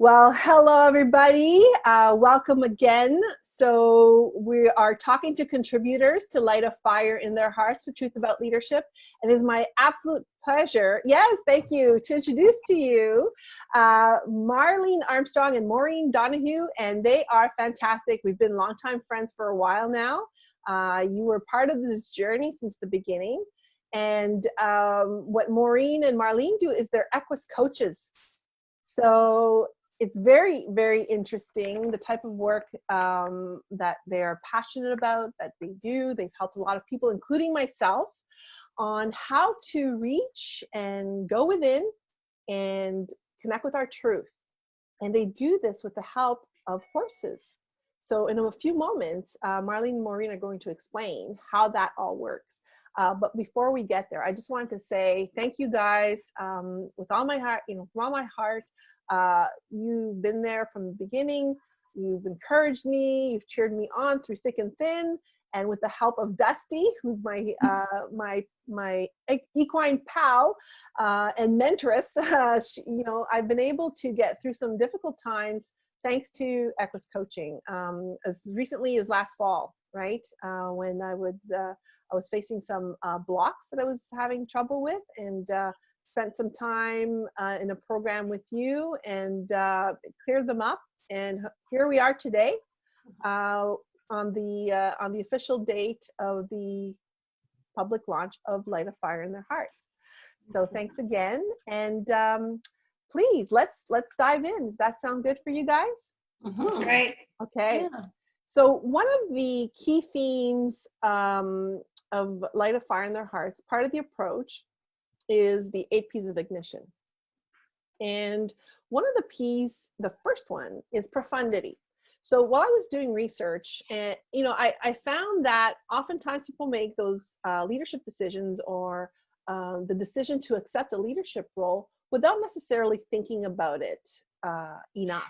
Well, hello everybody. Welcome again. So we are talking to contributors to light a fire in their hearts, the truth about leadership. It is my absolute pleasure, yes, thank you, to introduce to you Marlene Armstrong and Maureen Donoghue, and they are fantastic. We've been longtime friends for a while now. You were part of this journey since the beginning. And what Maureen and Marlene do is they're Equus coaches. So it's very, very interesting, the type of work that they are passionate about, that they do. They've helped a lot of people, including myself, on how to reach and go within and connect with our truth. And they do this with the help of horses. So in a few moments, Marlene and Maureen are going to explain how that all works. But before we get there, I just wanted to say thank you guys with all my heart, from all my heart. You've been there from the beginning. You've encouraged me. You've cheered me on through thick and thin. And with the help of Dusty, who's my equine pal and mentoress, I've been able to get through some difficult times thanks to Equus coaching. As recently as last fall, right, when I was facing some blocks that I was having trouble with, and spent some time in a program with you and cleared them up. And here we are today on the official date of the public launch of Light a Fire in Their Hearts. So thanks again. And please, let's dive in. Does that sound good for you guys? That's great. Okay. Yeah. So one of the key themes of Light a Fire in Their Hearts, part of the approach, is the 8 P's of ignition. And one of the P's, the first one, is profundity. So while I was doing research, and I found that oftentimes people make those leadership decisions or the decision to accept a leadership role without necessarily thinking about it enough,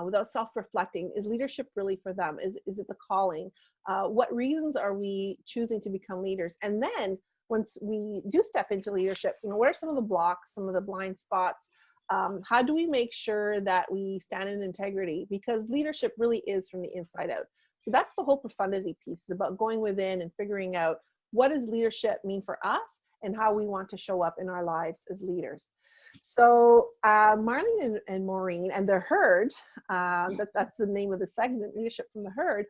without self-reflecting. Is leadership really for them? Is it the calling? What reasons are we choosing to become leaders? And then once we do step into leadership, what are some of the blocks, some of the blind spots? How do we make sure that we stand in integrity? Because leadership really is from the inside out. So that's the whole profundity piece. It's about going within and figuring out what does leadership mean for us and how we want to show up in our lives as leaders. So Marlene and Maureen and the herd, that's the name of the segment, Leadership from the Herd,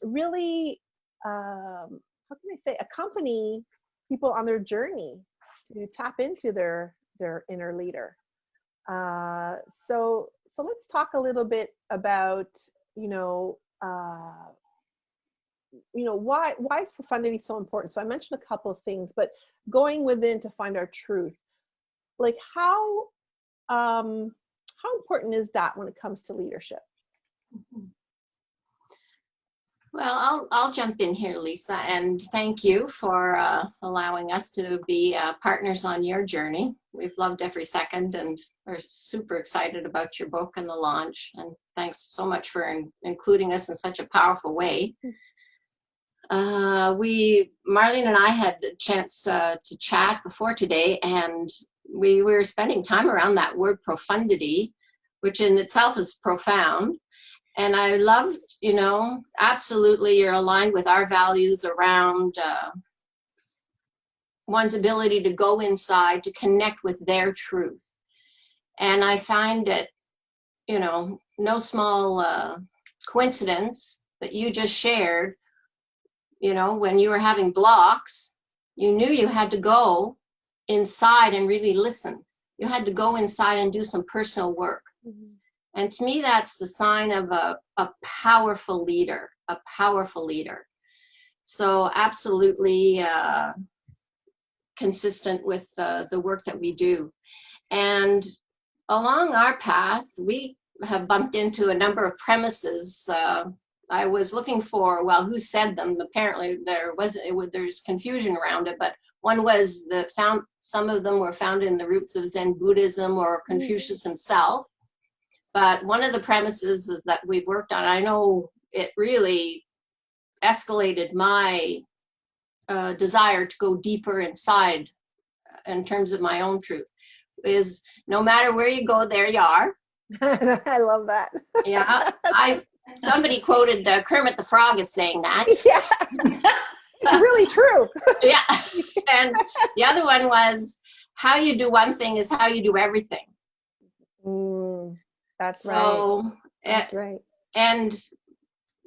really, how can I say, accompany people on their journey to tap into their inner leader. So let's talk a little bit about, why is profundity so important? So I mentioned a couple of things, but going within to find our truth, like how important is that when it comes to leadership? Well, I'll jump in here, Lisa, and thank you for allowing us to be partners on your journey. We've loved every second, and we're super excited about your book and the launch. And thanks so much for including us in such a powerful way. Marlene and I had a chance to chat before today, and we were spending time around that word profundity, which in itself is profound. And I loved, absolutely you're aligned with our values around one's ability to go inside, to connect with their truth. And I find it, no small coincidence that you just shared, when you were having blocks, you knew you had to go inside and really listen. You had to go inside and do some personal work. Mm-hmm. And to me, that's the sign of a powerful leader, So absolutely consistent with the work that we do. And along our path, we have bumped into a number of premises. I was looking for, who said them? Apparently there's confusion around it, but one was some of them were found in the roots of Zen Buddhism or Confucius himself. But one of the premises is that we've worked on, I know it really escalated my desire to go deeper inside in terms of my own truth, is no matter where you go, there you are. I love that. Yeah, somebody quoted Kermit the Frog as saying that. Yeah, it's really true. Yeah, and the other one was, how you do one thing is how you do everything. That's right. So, That's right. and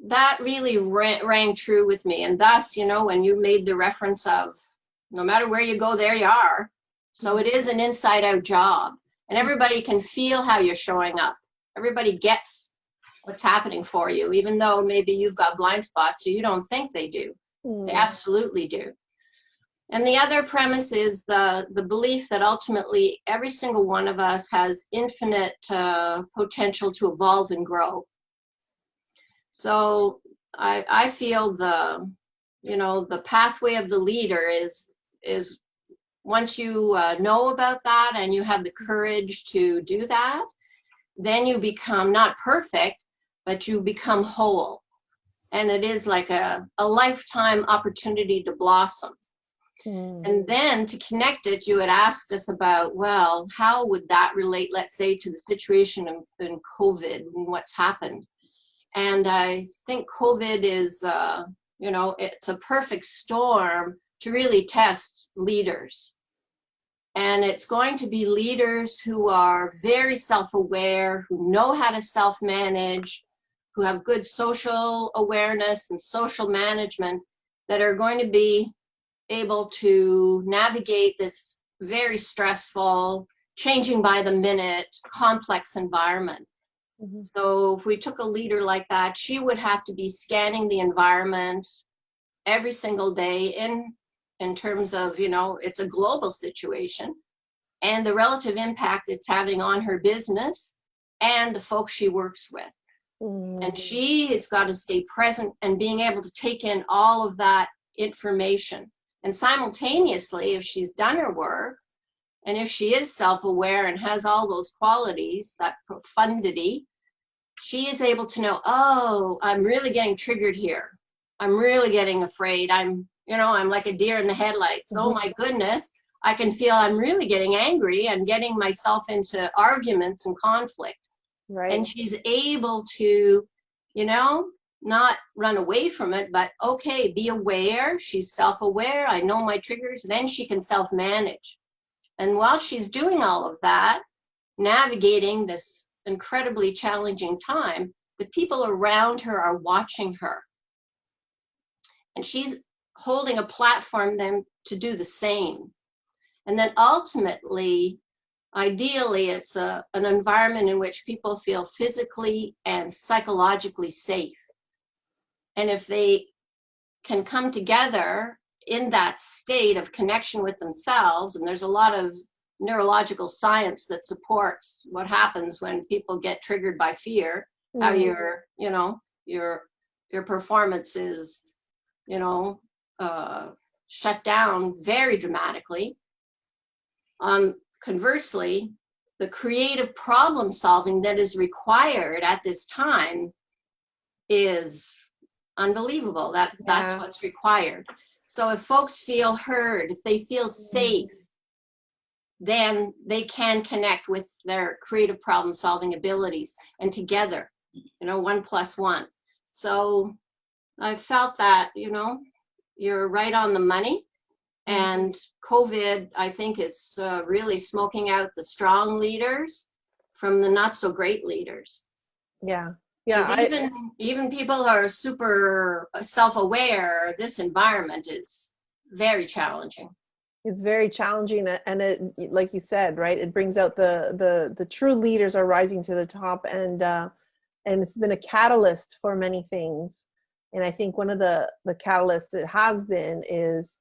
that really rang true with me. And thus, when you made the reference of, no matter where you go, there you are. So it is an inside out job, and everybody can feel how you're showing up. Everybody gets what's happening for you, even though maybe you've got blind spots or you don't think they do. They absolutely do. And the other premise is the belief that ultimately every single one of us has infinite potential to evolve and grow. So I feel the pathway of the leader is once you know about that and you have the courage to do that, then you become not perfect, but you become whole. And it is like a lifetime opportunity to blossom. And then to connect it, you had asked us about, well, how would that relate, let's say, to the situation in COVID and what's happened? And I think COVID is, it's a perfect storm to really test leaders. And it's going to be leaders who are very self-aware, who know how to self-manage, who have good social awareness and social management, that are going to be able to navigate this very stressful, changing by the minute, complex environment. So if we took a leader like that, she would have to be scanning the environment every single day in terms of, it's a global situation and the relative impact it's having on her business and the folks she works with. And she has got to stay present and being able to take in all of that information. And simultaneously, if she's done her work, and if she is self-aware and has all those qualities, that profundity, she is able to know, oh, I'm really getting triggered here. I'm really getting afraid. I'm like a deer in the headlights. Oh my goodness, I can feel I'm really getting angry and getting myself into arguments and conflict. Right. And she's able to, not run away from it, but okay, be aware. She's self-aware. I know my triggers. Then she can self-manage. And while she's doing all of that, navigating this incredibly challenging time, the people around her are watching her. And she's holding a platform then to do the same. And then ultimately, ideally, it's an environment in which people feel physically and psychologically safe. And if they can come together in that state of connection with themselves, and there's a lot of neurological science that supports what happens when people get triggered by fear, how your performance is, shut down very dramatically. Conversely, the creative problem solving that is required at this time is unbelievable. That's what's required. So if folks feel heard, if they feel safe, then they can connect with their creative problem solving abilities, and together, 1 + 1. So I felt that, you're right on the money. And COVID, I think, is really smoking out the strong leaders from the not so great leaders. Yeah. Even people who are super self-aware, this environment is very challenging. It's very challenging, and it, like you said, right, it brings out the true leaders are rising to the top, and it's been a catalyst for many things. And I think one of the catalysts it has been is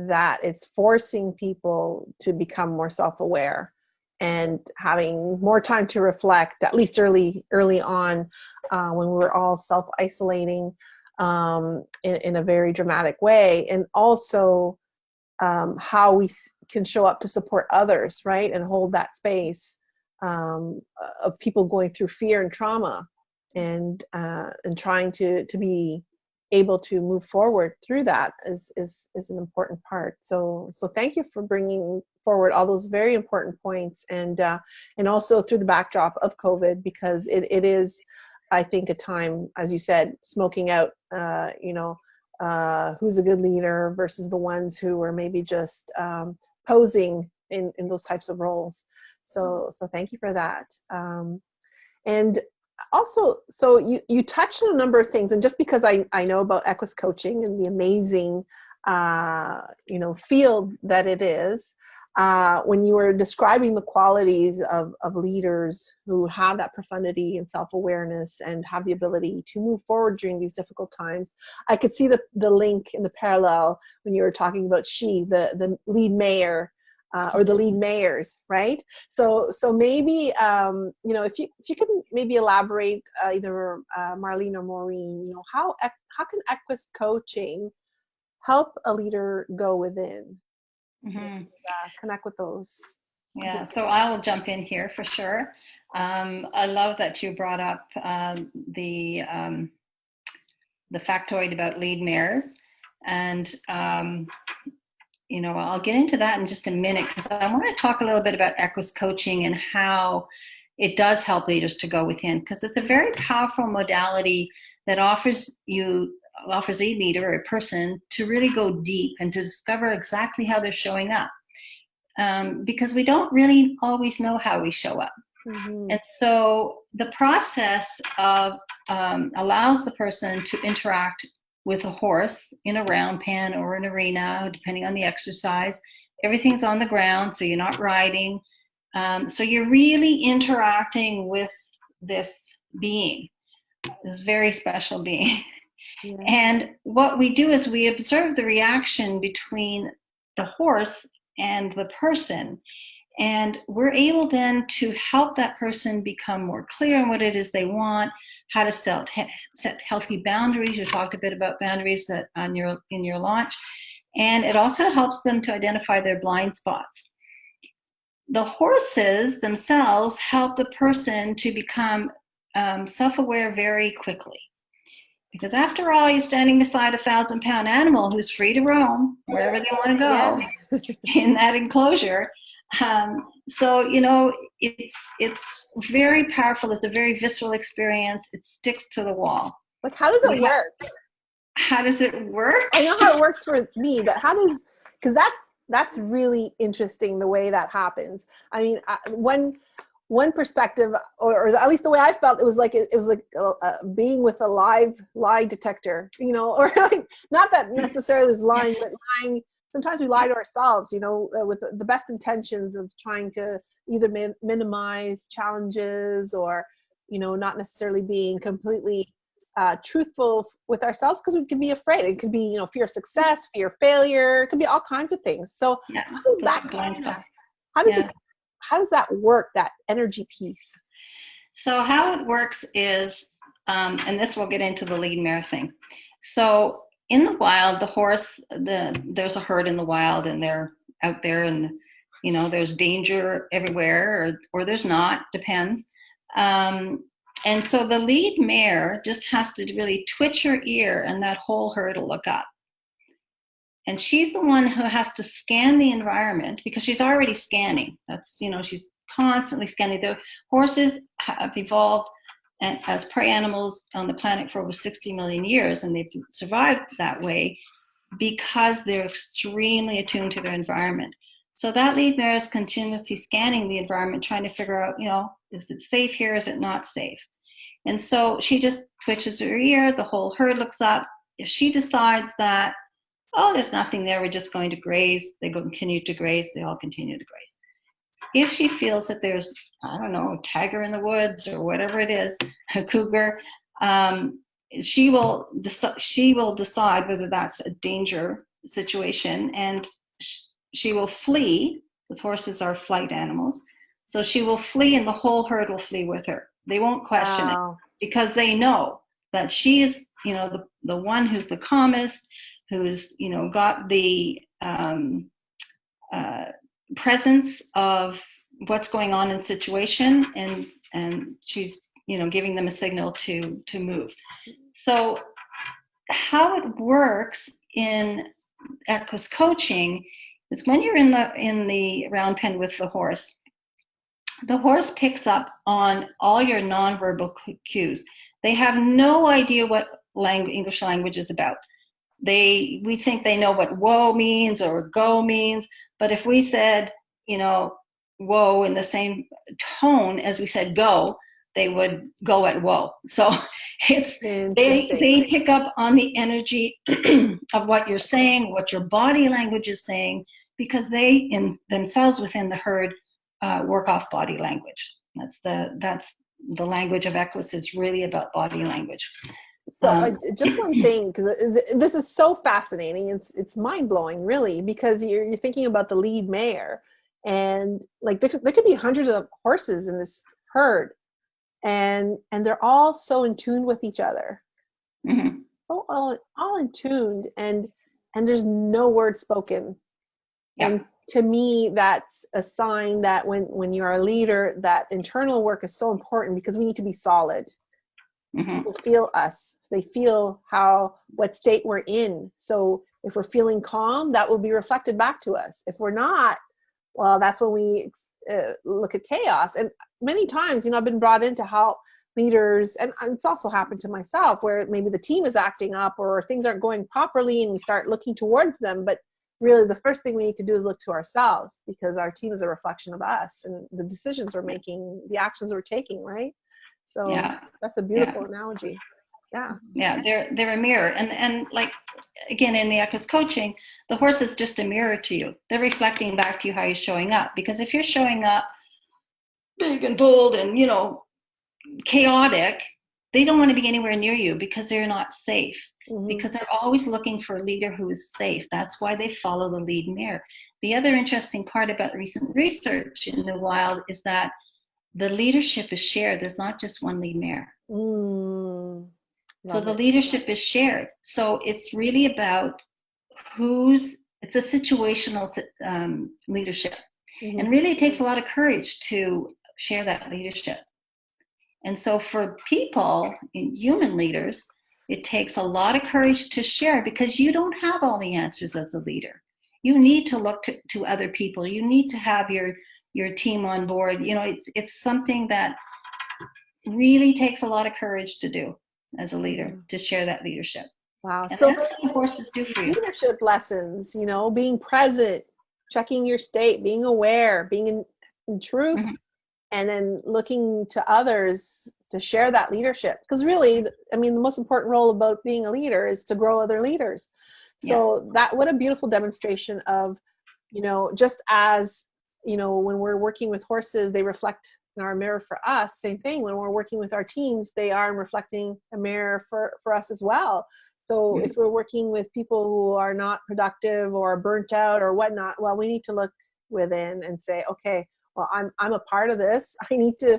that it's forcing people to become more self-aware and having more time to reflect, at least early on, when we were all self-isolating in a very dramatic way. And also how we can show up to support others, right? And hold that space of people going through fear and trauma, and trying to be able to move forward through that is an important part. So thank you for bringing forward all those very important points, and also through the backdrop of COVID, because it is, I think, a time, as you said, smoking out, who's a good leader versus the ones who are maybe just posing in those types of roles. So thank you for that. And also, so you touched on a number of things, and just because I know about Equus coaching and the amazing field that it is, when you were describing the qualities of leaders who have that profundity and self-awareness and have the ability to move forward during these difficult times, I could see the link and the parallel when you were talking about the lead mayor, or the lead mayors, right? So maybe if you could maybe elaborate, either Marlene or Maureen, how can Equus coaching help a leader go within? And, connect with those. Yeah, so I'll jump in here for sure. I love that you brought up the factoid about lead mayors, and I'll get into that in just a minute, because I want to talk a little bit about Equus coaching and how it does help leaders to go within, because it's a very powerful modality that offers a leader or a person to really go deep and to discover exactly how they're showing up, because we don't really always know how we show up. Mm-hmm. And so the process of allows the person to interact with a horse in a round pen or an arena, depending on the exercise. Everything's on the ground, so you're not riding. So you're really interacting with this being, this very special being. Yeah. And what we do is we observe the reaction between the horse and the person. And we're able then to help that person become more clear on what it is they want, how to set healthy boundaries. You talked a bit about boundaries in your launch. And it also helps them to identify their blind spots. The horses themselves help the person to become self-aware very quickly. Because after all, you're standing beside a 1,000-pound animal who's free to roam wherever they want to go in that enclosure. So, it's very powerful. It's a very visceral experience. It sticks to the wall. Like, how does it work? How does it work? I know how it works for me, but because that's really interesting, the way that happens. I mean, one perspective, or at least the way I felt, it was like being with a live lie detector, or like, not that necessarily is lying, but lying. Sometimes we lie to ourselves, with the best intentions of trying to either minimize challenges, or, not necessarily being completely truthful with ourselves, because we can be afraid. It could be, fear of success, fear of failure. It could be all kinds of things. So how does that work, that energy piece? So how it works is, and this will get into the lead mare thing. So in the wild, the horse, there's a herd in the wild, and they're out there, and there's danger everywhere, or there's not, depends. And so the lead mare just has to really twitch her ear, and that whole herd will look up. And she's the one who has to scan the environment, because she's already scanning. That's, she's constantly scanning. The horses have evolved as prey animals on the planet for over 60 million years, and they've survived that way because they're extremely attuned to their environment. So that lead mare is continuously scanning the environment, trying to figure out, is it safe here? Is it not safe? And so she just twitches her ear, the whole herd looks up. If she decides that, there's nothing there, we're just going to graze, they continue to graze, they all continue to graze. If she feels that there's, I don't know, a tiger in the woods or whatever it is, a cougar, she will decide whether that's a danger situation, and she will flee, because horses are flight animals. So she will flee, and the whole herd will flee with her. They won't question it, because they know that she is, the one who's the calmest, who's, got the presence of what's going on in the situation, and she's, giving them a signal to move. So how it works in Equus coaching is when you're in the round pen with the horse picks up on all your nonverbal cues. They have no idea what English language is about. We think they know what whoa means or go means, but if we said, whoa in the same tone as we said go, they would go at whoa. So they pick up on the energy of what you're saying, what your body language is saying, because they in themselves within the herd work off body language. That's the language of Equus, is really about body language. So just one thing, because this is so fascinating. It's mind-blowing, really, because you're thinking about the lead mare, and like there could be hundreds of horses in this herd, and they're all so in tune with each other. Mm-hmm. all in tuned, and there's no word spoken. Yeah. And to me, that's a sign that when you're a leader, that internal work is so important, because we need to be solid. Mm-hmm. People feel us. They feel what state we're in. So if we're feeling calm, that will be reflected back to us. If we're not, well, that's when we look at chaos. And many times, I've been brought in to help leaders, and it's also happened to myself, where maybe the team is acting up or things aren't going properly, and we start looking towards them. But really, the first thing we need to do is look to ourselves, because our team is a reflection of us and the decisions we're making, the actions we're taking, right? So that's a beautiful analogy. Yeah, they're a mirror, and like, again, in the Equus coaching, the horse is just a mirror to you. They're reflecting back to you how you're showing up, because if you're showing up big and bold and chaotic, they don't want to be anywhere near you, because they're not safe. Mm-hmm. Because they're always looking for a leader who is safe. That's why they follow the lead mare. The other interesting part about recent research in the wild is that the leadership is shared. There's not just one lead mare. So the leadership is shared. So it's really about it's a situational leadership. Mm-hmm. And really it takes a lot of courage to share that leadership. And so for people, human leaders, it takes a lot of courage to share, because you don't have all the answers as a leader. You need to look to other people. You need to have your team on board. It's something that really takes a lot of courage to do as a leader, to share that leadership. Wow. And so that's what horses do for you. Leadership lessons, being present, checking your state, being aware, being in truth, mm-hmm. and then looking to others to share that leadership. Because really, the most important role about being a leader is to grow other leaders. So what a beautiful demonstration of, just as, when we're working with horses, they reflect in our mirror for us. Same thing, when we're working with our teams, they are reflecting a mirror for us as well. So if we're working with people who are not productive or burnt out or whatnot, well, we need to look within and say, okay, well, I'm a part of this. I need to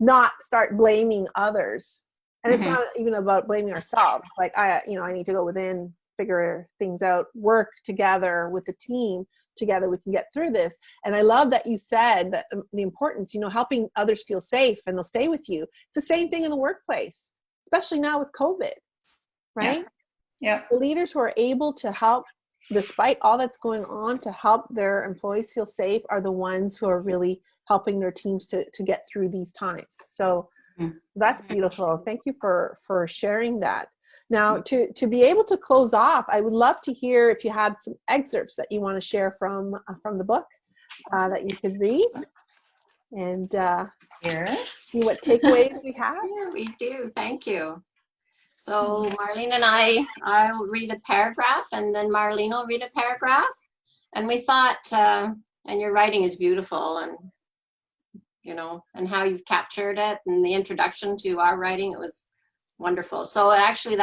not start blaming others. And mm-hmm. It's not even about blaming ourselves. Like I need to go within, figure things out, work together with the team. Together we can get through this. And I love that you said that the importance, helping others feel safe, and they'll stay with you. It's the same thing in the workplace, especially now with COVID, right? Yeah. The leaders who are able to help, despite all that's going on, to help their employees feel safe are the ones who are really helping their teams to get through these times. So that's beautiful. Thank you for sharing that. Now, to be able to close off, I would love to hear if you had some excerpts that you want to share from the book that you could read, and see what takeaways we have. Yeah, we do. Thank you. So Marlene and I'll read a paragraph, and then Marlene will read a paragraph. And we thought, and your writing is beautiful, and and how you've captured it, and the introduction to our writing, it was wonderful. So actually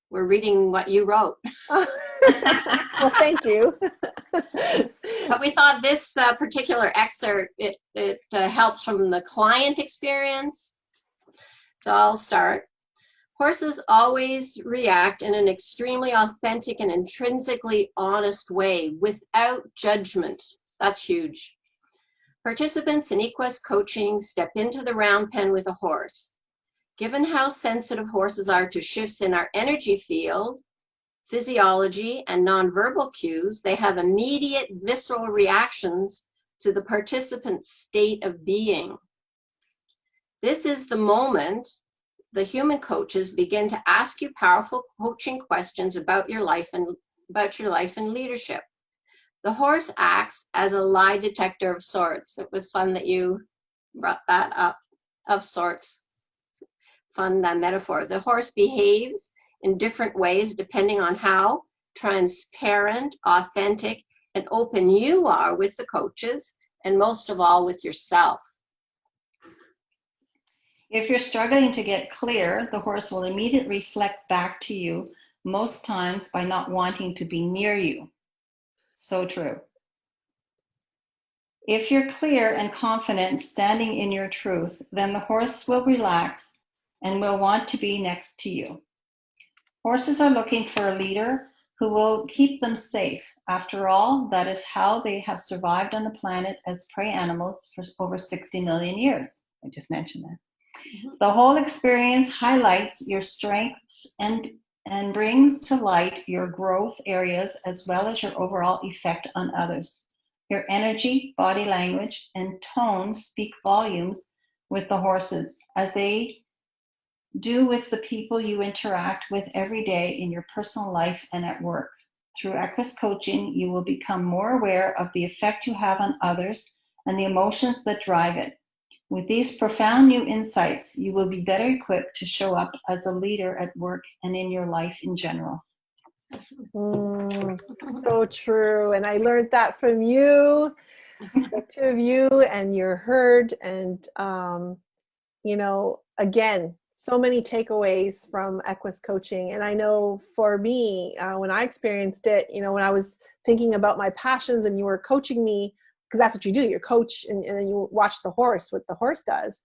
we're reading what you wrote. Well, thank you. But we thought this particular excerpt, it helps from the client experience. So I'll start. Horses always react in an extremely authentic and intrinsically honest way, without judgment. That's huge. Participants in Equus coaching step into the round pen with a horse. Given how sensitive horses are to shifts in our energy field, physiology, and nonverbal cues, they have immediate visceral reactions to the participant's state of being. This is the moment the human coaches begin to ask you powerful coaching questions about your life and leadership. The horse acts as a lie detector of sorts. It was fun that you brought that up, of sorts. Fun, that metaphor. The horse behaves in different ways depending on how transparent, authentic, and open you are with the coaches, and most of all with yourself. If you're struggling to get clear, the horse will immediately reflect back to you, most times by not wanting to be near you. So true. If you're clear and confident standing in your truth, then the horse will relax and will want to be next to you. Horses are looking for a leader who will keep them safe. After all, that is how they have survived on the planet as prey animals for over 60 million years. I just mentioned that. The whole experience highlights your strengths and brings to light your growth areas as well as your overall effect on others. Your energy, body language, and tone speak volumes with the horses, as they do with the people you interact with every day in your personal life and at work. Through Equus coaching, you will become more aware of the effect you have on others and the emotions that drive it. With these profound new insights, you will be better equipped to show up as a leader at work and in your life in general. So true. And I learned that from you, the two of you and your herd. And, you know, again, so many takeaways from Equus coaching. And I know for me, when I experienced it, you know, when I was thinking about my passions and you were coaching me, because that's what you do, you're coach and then you watch the horse, what the horse does.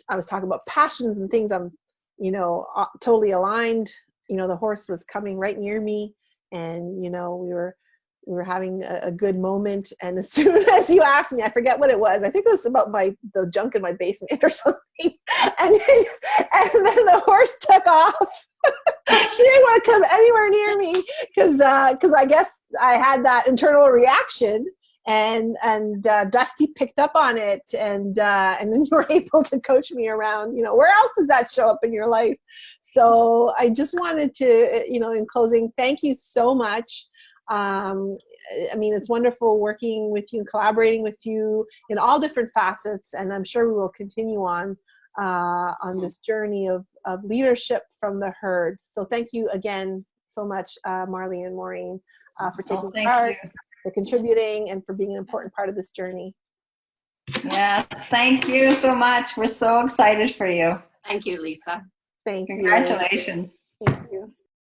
I was talking about passions and things I'm, you know, totally aligned. You know, the horse was coming right near me and, you know, we were having a good moment. And as soon as you asked me, I forget what it was. I think it was about the junk in my basement or something. And then the horse took off. She didn't want to come anywhere near me because I guess I had that internal reaction. And Dusty picked up on it, and then you were able to coach me around, you know, where else does that show up in your life? So I just wanted to, you know, in closing, thank you so much. I mean, it's wonderful working with you and collaborating with you in all different facets, and I'm sure we will continue on this journey of leadership from the herd. So thank you again so much, Marlene and Maureen, for taking part. For contributing and for being an important part of this journey. Yes, thank you so much. We're so excited for you. Thank you, Lisa. Thank you. Congratulations. Thank you.